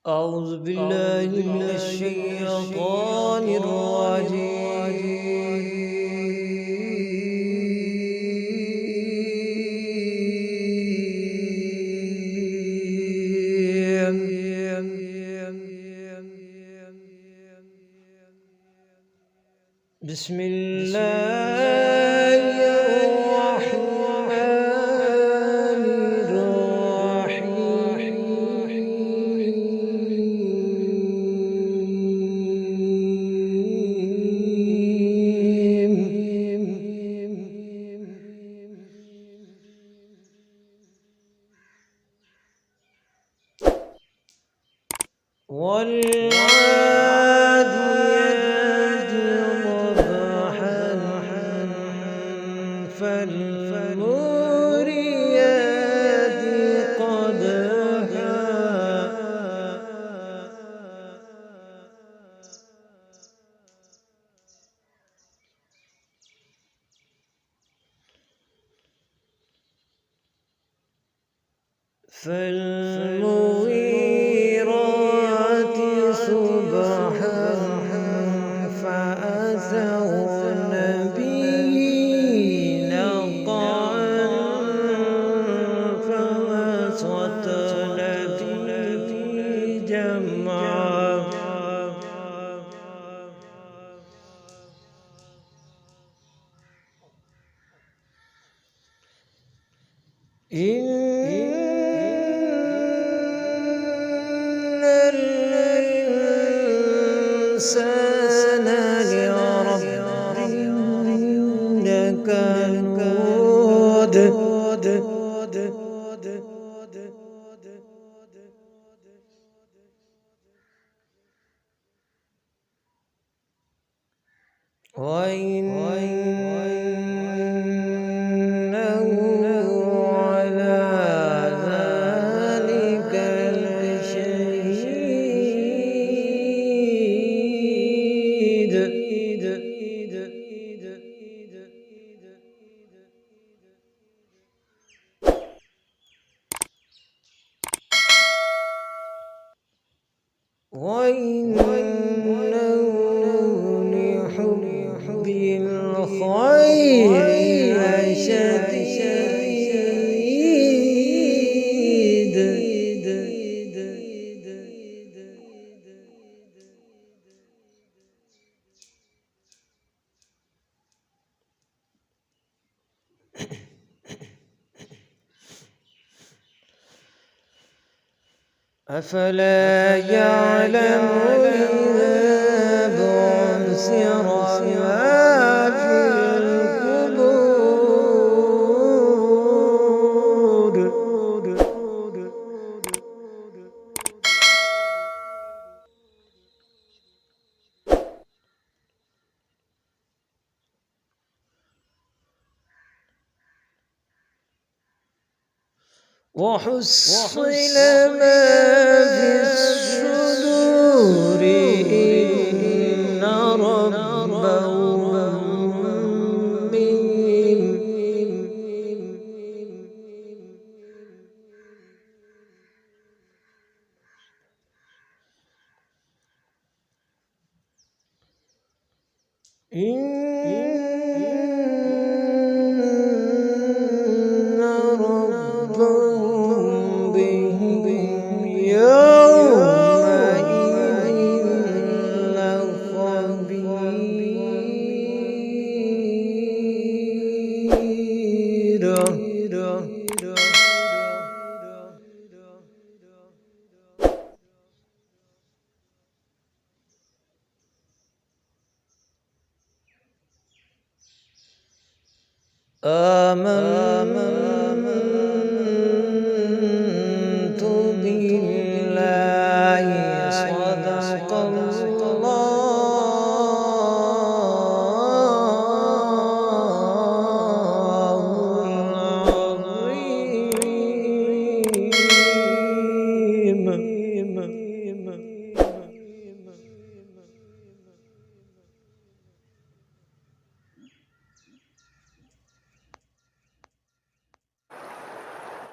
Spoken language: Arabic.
أعوذ بالله من الشيطان الرجيم. بسم الله الرحمن الرحيم. والعاديات ضبحا فالموريات قدحا فالمغيرات صبحا فأثرن به نقعا فوسطن به جمعا إن الإنسان لربه لكنود وإنه على ذلك لشهيد وإنه لحب الخير لشديد أفلا يعلم إذا بعثر ما في القبور وحصل ما في الصدور إن ربهم بهم إن ربهم بهم يومئذ لخبير. آمنا